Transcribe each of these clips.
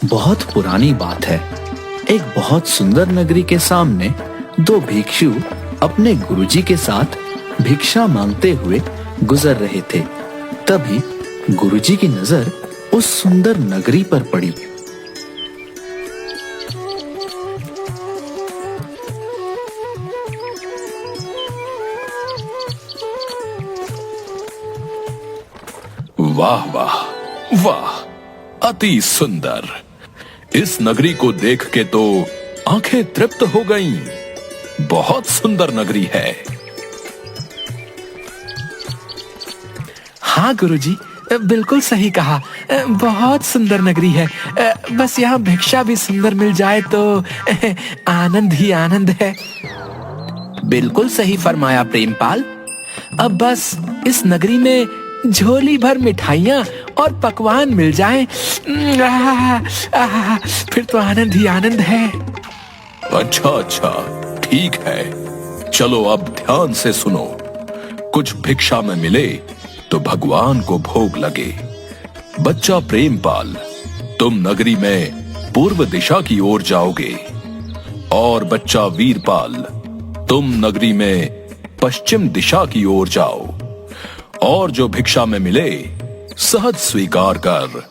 बहुत पुरानी बात है। एक बहुत सुंदर नगरी के सामने दो भिक्षु अपने गुरुजी के साथ भिक्षा मांगते हुए गुजर रहे थे। तभी गुरुजी की नजर उस सुंदर नगरी पर पड़ी। वाह वाह वाह, अति सुंदर। इस नगरी को देख के तो आंखें तृप्त हो गईं। बहुत सुंदर नगरी है। हाँ गुरुजी, बिल्कुल सही कहा। बहुत सुंदर नगरी है। बस यहाँ भिक्षा भी सुंदर मिल जाए तो आनंद ही आनंद है। बिल्कुल सही फरमाया प्रेमपाल। अब बस इस नगरी में झोली भर मिठाइयाँ और पकवान मिल जाएं, फिर तो आनंद ही आनंद है। अच्छा अच्छा, ठीक है। चलो अब ध्यान से सुनो। कुछ भिक्षा में मिले तो भगवान को भोग लगे। बच्चा प्रेमपाल, तुम नगरी में पूर्व दिशा की ओर जाओगे और बच्चा वीरपाल, तुम नगरी में पश्चिम दिशा की ओर जाओ और जो भिक्षा में मिले सहज स्वीकार कर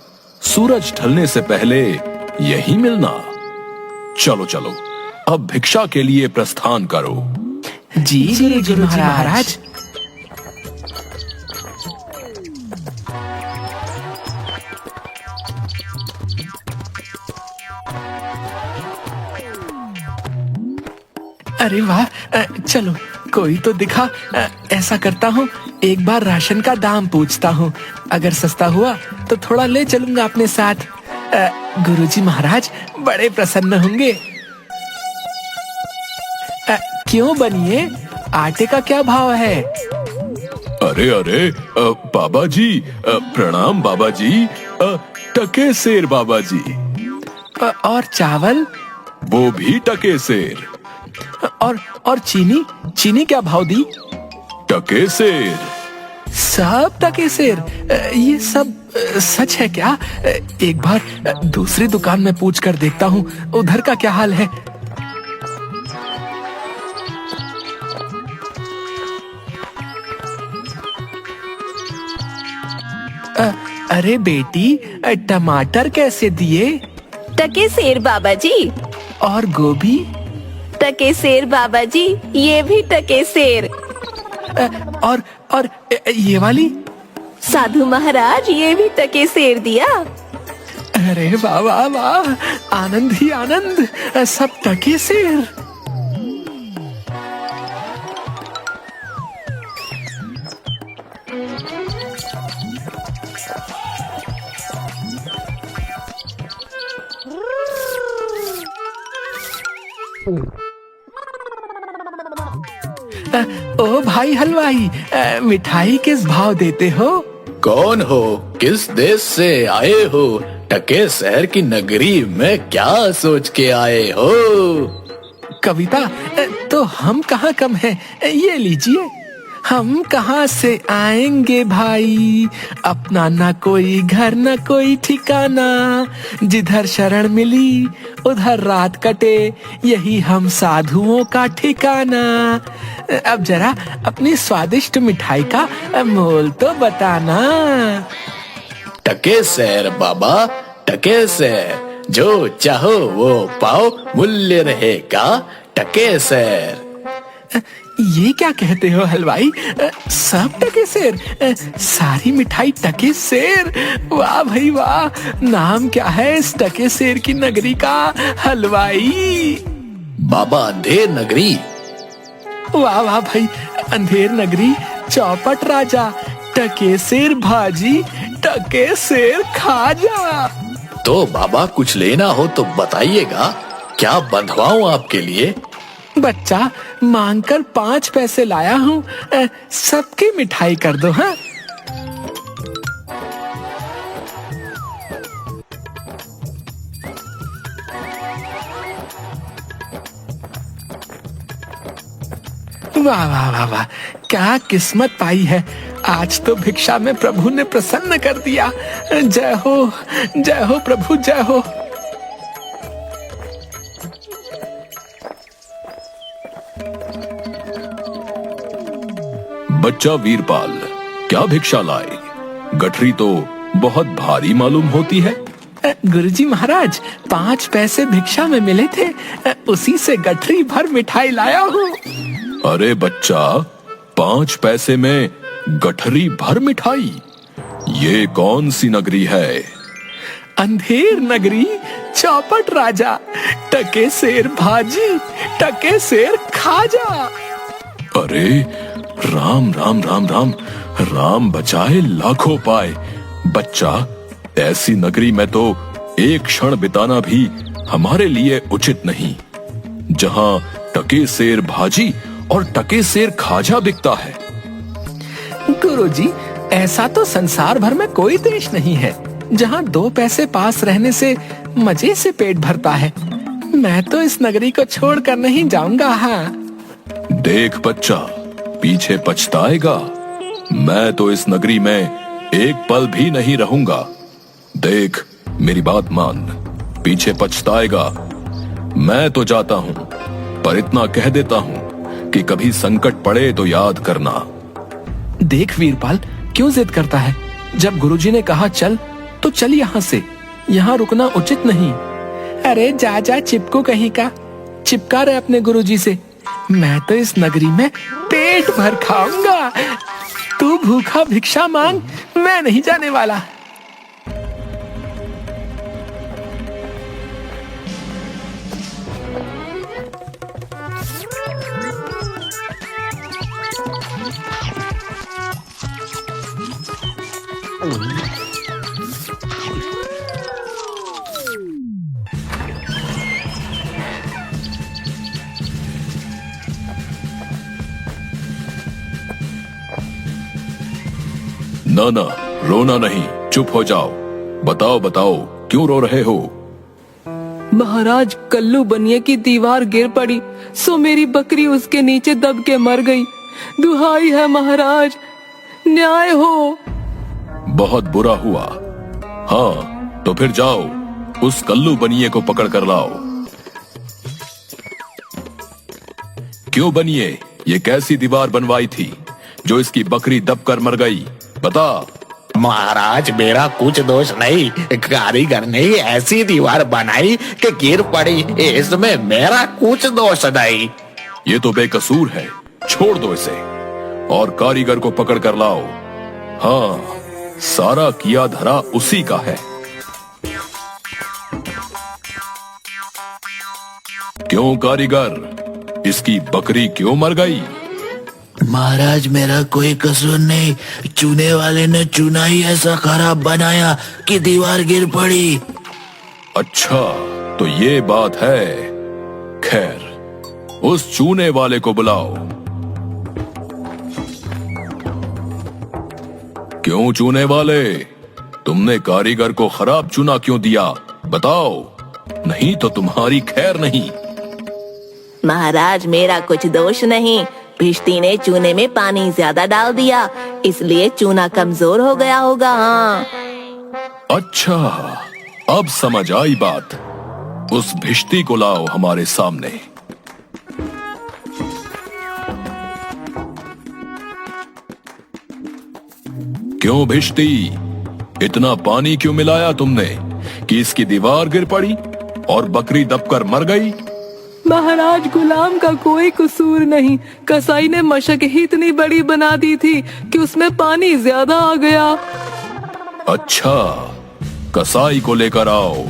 सूरज ढलने से पहले यही मिलना। चलो चलो, अब भिक्षा के लिए प्रस्थान करो। जी गुरुजी महाराज। अरे वाह, चलो कोई तो दिखा। ऐसा करता हूँ, एक बार राशन का दाम पूछता हूँ। अगर सस्ता हुआ तो थोड़ा ले चलूंगा अपने साथ। गुरुजी महाराज बड़े प्रसन्न होंगे। क्यों बनिए, आटे का क्या भाव है? अरे अरे बाबा जी, प्रणाम बाबा जी। टके सेर बाबा जी। और चावल? वो भी टके सेर। और चीनी? चीनी क्या भाव दी? टके सेर। सब टके सेर? ये सब सच है क्या? एक बार दूसरी दुकान में पूछ कर देखता हूँ, उधर का क्या हाल है। अरे बेटी, टमाटर कैसे दिए? टके सेर बाबा जी। और गोभी? टके सेर बाबा जी, ये भी टके सेर। और ये वाली? साधु महाराज, ये भी टके सेर दिया। अरे वाह वाह वाह, आनंद ही आनंद, सब टके सेर। ओ भाई हलवाई, मिठाई किस भाव देते हो? कौन हो? किस देश से आए हो? टके शहर की नगरी में क्या सोच के आए हो? कविता, तो हम कहाँ कम हैं, ये लीजिए। हम कहाँ से आएंगे भाई, अपना न कोई घर न कोई ठिकाना, जिधर शरण मिली उधर रात कटे, यही हम साधुओं का ठिकाना। अब जरा अपनी स्वादिष्ट मिठाई का मोल तो बताना। टके शहर बाबा, टके शहर, जो चाहो वो पाओ, मूल्य रहेगा टके शहर। ये क्या कहते हो हलवाई? सब टके सेर? सारी मिठाई टके सेर? वाह भाई वाह, नाम क्या है इस टके सेर की नगरी का हलवाई? बाबा अंधेर नगरी। वाह वाह भाई, अंधेर नगरी, चौपट राजा, टके सेर भाजी, टके सेर खाजा। तो बाबा कुछ लेना हो तो बताइएगा, क्या बंधवाऊं आपके लिए? बच्चा, मांगकर 5 पैसे लाया हूँ, सबकी मिठाई कर दो। हाँ, वाह वाह वाह वाह, क्या किस्मत पाई है। आज तो भिक्षा में प्रभु ने प्रसन्न कर दिया। जय हो प्रभु, जय हो। बच्चा वीरपाल, क्या भिक्षा लाए? गठरी तो बहुत भारी मालूम होती है। गुरुजी महाराज, 5 पैसे भिक्षा में मिले थे, उसी से गठरी भर मिठाई लाया हूँ। अरे बच्चा, 5 पैसे में गठरी भर मिठाई? ये कौन सी नगरी है? अंधेर नगरी, चौपट राजा, टके शेर भाजी, टके शेर खाजा। अरे राम राम राम राम, राम बचाए लाखों पाए। बच्चा, ऐसी नगरी में तो एक क्षण बिताना भी हमारे लिए उचित नहीं, जहां टके शेर भाजी और टके शेर खाजा बिकता है। गुरुजी, ऐसा तो संसार भर में कोई देश नहीं है जहां 2 पैसे पास रहने से मजे से पेट भरता है। मैं तो इस नगरी को छोड़कर नहीं जाऊंगा। हाँ, देख बच्चा, पीछे पछताएगा। मैं तो इस नगरी में एक पल भी नहीं रहूंगा। देख, मेरी बात मान, पीछे पछताएगा। मैं तो जाता हूं, पर इतना कह देता हूं कि कभी संकट पड़े तो याद करना। देख वीरपाल, क्यों जिद करता है? जब गुरुजी ने कहा चल, तो चल यहाँ से। यहाँ रुकना उचित नहीं। अरे जा जा चिपको कहीं का, चिपका रहे अपने गुरुजी से। मैं तो इस नगरी में पेट भर खाऊंगा। तू भूखा भिक्षा मांग, मैं नहीं जाने वाला। ना ना, रोना नहीं, चुप हो जाओ। बताओ बताओ, क्यों रो रहे हो? महाराज, कल्लू बनिए की दीवार गिर पड़ी, सो मेरी बकरी उसके नीचे दब के मर गई। दुहाई है महाराज, न्याय हो। बहुत बुरा हुआ। हाँ, तो फिर जाओ, उस कल्लू बनिए को पकड़ कर लाओ। क्यों बनिए, ये कैसी दीवार बनवाई थी जो इसकी बकरी दब कर मर गई? बता। महाराज, मेरा कुछ दोष नहीं, कारीगर ने ऐसी दीवार बनाई कि गिर पड़ी, इसमें मेरा कुछ दोष नहीं। ये तो बेकसूर है, छोड़ दो इसे और कारीगर को पकड़ कर लाओ। हाँ, सारा किया धरा उसी का है। क्यों कारीगर, इसकी बकरी क्यों मर गई? महाराज, मेरा कोई कसूर नहीं, चूने वाले ने चूना ही ऐसा खराब बनाया कि दीवार गिर पड़ी। अच्छा, तो ये बात है। खैर, उस चूने वाले को बुलाओ। क्यों चूने वाले, तुमने कारीगर को खराब चूना क्यों दिया? बताओ, नहीं तो तुम्हारी खैर नहीं। महाराज, मेरा कुछ दोष नहीं, भिश्ती ने चूने में पानी ज्यादा डाल दिया, इसलिए चूना कमजोर हो गया होगा। हाँ। अच्छा, अब समझ आई बात। उस भिश्ती को लाओ हमारे सामने। क्यों भिश्ती, इतना पानी क्यों मिलाया तुमने कि इसकी दीवार गिर पड़ी और बकरी दबकर मर गई? महाराज, गुलाम का कोई कसूर नहीं, कसाई ने मशक ही इतनी बड़ी बना दी थी कि उसमें पानी ज्यादा आ गया। अच्छा, कसाई को लेकर आओ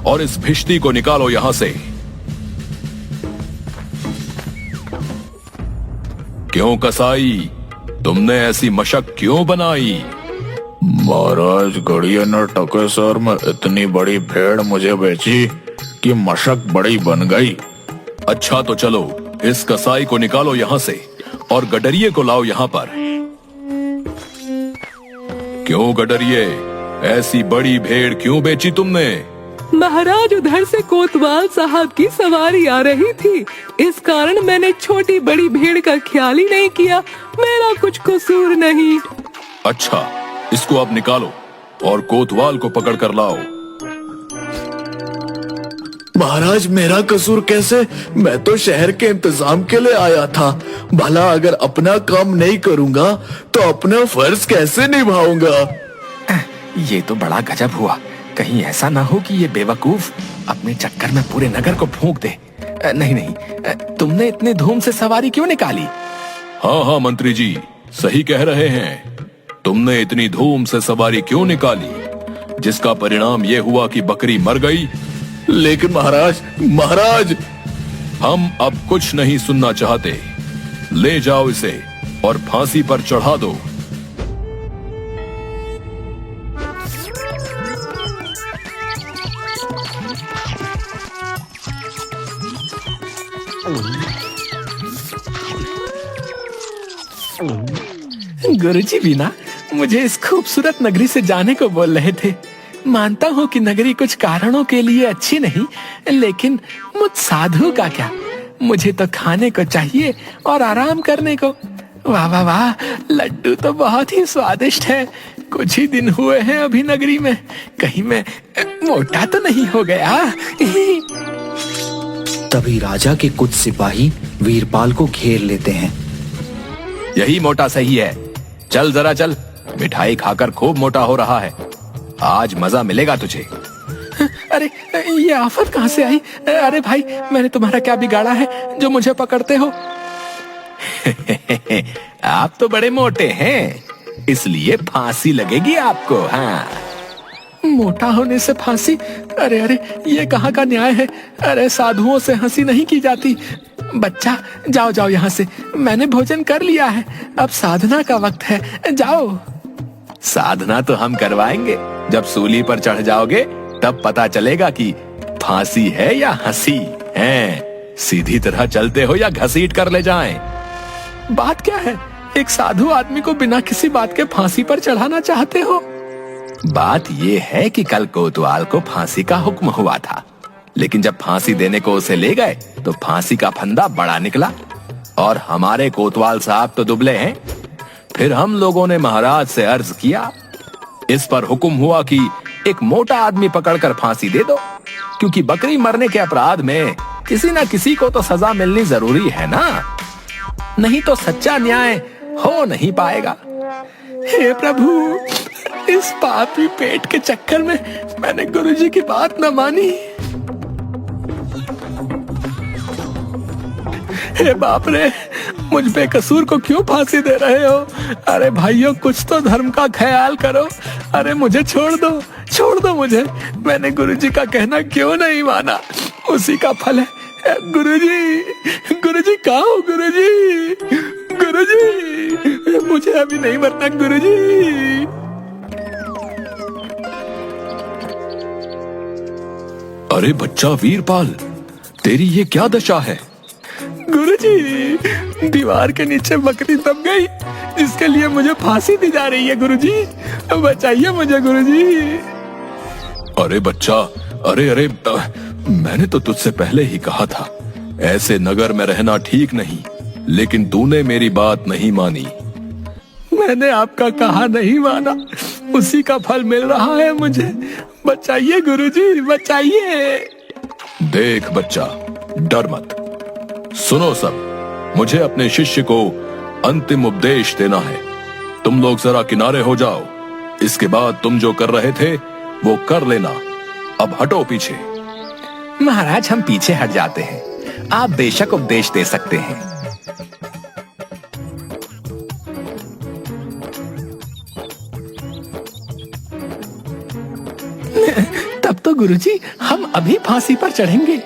और इस भिश्ती को निकालो यहां से। क्यों कसाई, तुमने ऐसी मशक क्यों बनाई? महाराज, गड़िया ने टकेसर में इतनी बड़ी भेड़ मुझे बेची कि मशक बड़ी बन गई। अच्छा, तो चलो इस कसाई को निकालो यहां से और गडरिये को लाओ यहां पर। क्यों गडरिये, ऐसी बड़ी भेड़ क्यों बेची तुमने? महाराज, उधर से कोतवाल साहब की सवारी आ रही थी, इस कारण मैंने छोटी बड़ी भेड़ का ख्याल ही नहीं किया। मेरा कुछ कसूर नहीं। अच्छा, इसको अब निकालो और कोतवाल को पकड़ कर लाओ। महाराज मेरा कसूर कैसे? मैं तो शहर के इंतजाम के लिए आया था। भला अगर अपना काम नहीं करूंगा तो अपना फर्ज कैसे निभाऊंगा? ये तो बड़ा गजब हुआ। कहीं ऐसा ना हो कि ये बेवकूफ अपने चक्कर में पूरे नगर को फूंक दे। नहीं नहीं, तुमने इतनी धूम से सवारी क्यों निकाली? हाँ हाँ मंत्री जी, सही कह रहे हैं। तुमने इतनी धूम से सवारी क्यों निकाली, जिसका परिणाम ये हुआ कि बकरी मर गई। लेकिन महाराज हम अब कुछ नहीं सुनना चाहते। ले जाओ इसे और फांसी पर चढ़ा दो। गुरुजी भी ना मुझे इस खूबसूरत नगरी से जाने को बोल रहे थे। मानता हूँ कि नगरी कुछ कारणों के लिए अच्छी नहीं, लेकिन मुझ साधु का क्या? मुझे तो खाने को चाहिए और आराम करने को। वाह वाह वाह, लड्डू तो बहुत ही स्वादिष्ट है। कुछ ही दिन हुए हैं अभी नगरी में, कहीं मैं मोटा तो नहीं हो गया? तभी राजा के कुछ सिपाही वीरपाल को घेर लेते हैं। यही मोटा सही है। चल जरा चल, मिठाई खाकर खूब मोटा हो रहा है। आज मजा मिलेगा तुझे। अरे ये आफत कहाँ से आई? अरे भाई, मैंने तुम्हारा क्या बिगाड़ा है जो मुझे पकड़ते हो? आप तो बड़े मोटे हैं, इसलिए फांसी लगेगी आपको। हाँ, मोटा होने से फांसी? अरे अरे, ये कहाँ का न्याय है? अरे साधुओं से हंसी नहीं की जाती। बच्चा जाओ जाओ यहाँ से, मैंने भोजन कर लिया है, अब साधना का वक्त है, जाओ। साधना तो हम करवाएंगे। जब सूली पर चढ़ जाओगे तब पता चलेगा कि फांसी है या हंसी है। सीधी तरह चलते हो या घसीट कर ले जाएं। बात क्या है? एक साधु आदमी को बिना किसी बात के फांसी पर चढ़ाना चाहते हो? बात यह है कि कल कोतवाल को फांसी का हुक्म हुआ था, लेकिन जब फांसी देने को उसे ले गए तो फांसी का फंदा बड़ा निकला और हमारे कोतवाल साहब तो दुबले हैं। फिर हम लोगों ने महाराज से अर्ज किया। इस पर हुक्म हुआ कि एक मोटा आदमी पकड़कर फांसी दे दो, क्योंकि बकरी मरने के अपराध में किसी ना किसी को तो सजा मिलनी जरूरी है ना, नहीं तो सच्चा न्याय हो नहीं पाएगा। हे प्रभु, इस पापी पेट के चक्कर में मैंने गुरुजी की बात न मानी। हे बाप रे, मुझ बेकसूर को क्यों फांसी दे रहे हो? अरे भाइयों, कुछ तो धर्म का ख्याल करो। अरे मुझे छोड़ दो मुझे। मैंने गुरुजी का कहना क्यों नहीं माना? उसी का फल है। गुरुजी कहाँ हो? गुरुजी, मुझे अभी नहीं मरना गुरुजी। अरे बच्चा वीरपाल, तेरी ये क्या दशा है? गुरुजी, दीवार के नीचे बकरी दब गई, जिसके लिए मुझे फांसी दी जा रही है। गुरुजी, बचाइए मुझे गुरुजी। अरे बच्चा, अरे मैंने तो तुझसे पहले ही कहा था, ऐसे नगर में रहना ठीक नहीं, लेकिन तूने मेरी बात नहीं मानी। मैंने आपका कहा नहीं माना, उसी का फल मिल रहा है मुझे। बचाइए गुरुजी, बचाइए। देख बच्चा, डर मत। सुनो सब, मुझे अपने शिष्य को अंतिम उपदेश देना है। तुम लोग जरा किनारे हो जाओ। इसके बाद तुम जो कर रहे थे वो कर लेना। अब हटो पीछे। महाराज, हम पीछे हट जाते हैं, आप बेशक उपदेश दे सकते हैं। तब तो गुरुजी, हम अभी फांसी पर चढ़ेंगे।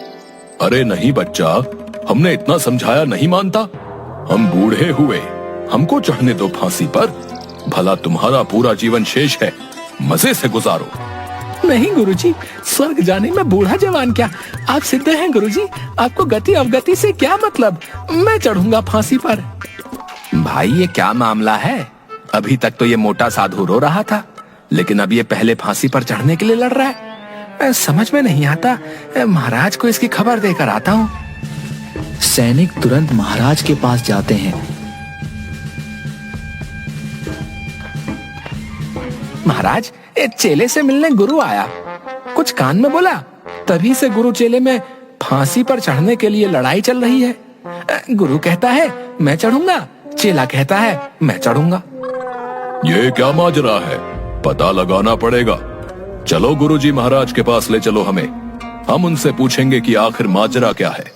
अरे नहीं बच्चा, हमने इतना समझाया नहीं मानता। हम बूढ़े हुए, हमको चढ़ने दो फांसी पर। भला तुम्हारा पूरा जीवन शेष है, मजे से गुजारो। नहीं गुरुजी, स्वर्ग जाने में बूढ़ा जवान क्या, आप सिद्ध हैं गुरुजी। आपको गति अवगति से क्या मतलब? मैं चढ़ूंगा फांसी पर। भाई, ये क्या मामला है? अभी तक तो ये मोटा साधु रो रहा था, लेकिन अब ये पहले फांसी पर चढ़ने के लिए लड़ रहा है। समझ में नहीं आता। महाराज को इसकी खबर देकर आता हूँ। सैनिक तुरंत महाराज के पास जाते हैं। महाराज, एक चेले से मिलने गुरु आया, कुछ कान में बोला। तभी से गुरु चेले में फांसी पर चढ़ने के लिए लड़ाई चल रही है। गुरु कहता है मैं चढ़ूंगा, चेला कहता है मैं चढ़ूंगा। ये क्या माजरा है, पता लगाना पड़ेगा। चलो गुरुजी महाराज के पास ले चलो हमें, हम उनसे पूछेंगे कि आखिर माजरा क्या है।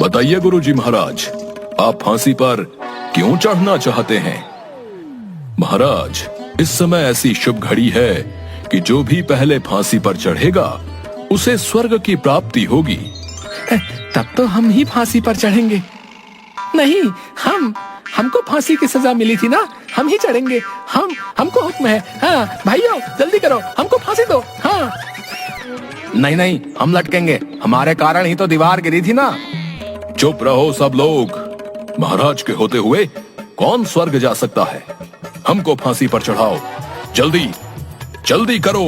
बताइए गुरुजी महाराज, आप फांसी पर क्यों चढ़ना चाहते हैं? महाराज, इस समय ऐसी शुभ घड़ी है कि जो भी पहले फांसी पर चढ़ेगा उसे स्वर्ग की प्राप्ति होगी। तब तो हम ही फांसी पर चढ़ेंगे। नहीं, हमको फांसी की सजा मिली थी ना, हम ही चढ़ेंगे। हमको हुक्म है। हाँ भाइयों, जल्दी करो, हमको फांसी दो। हाँ। नहीं नहीं, हम लटकेंगे, हमारे कारण ही तो दीवार गिरी थी ना। चुप रहो सब लोग, महाराज के होते हुए कौन स्वर्ग जा सकता है? हमको फांसी पर चढ़ाओ, जल्दी जल्दी करो।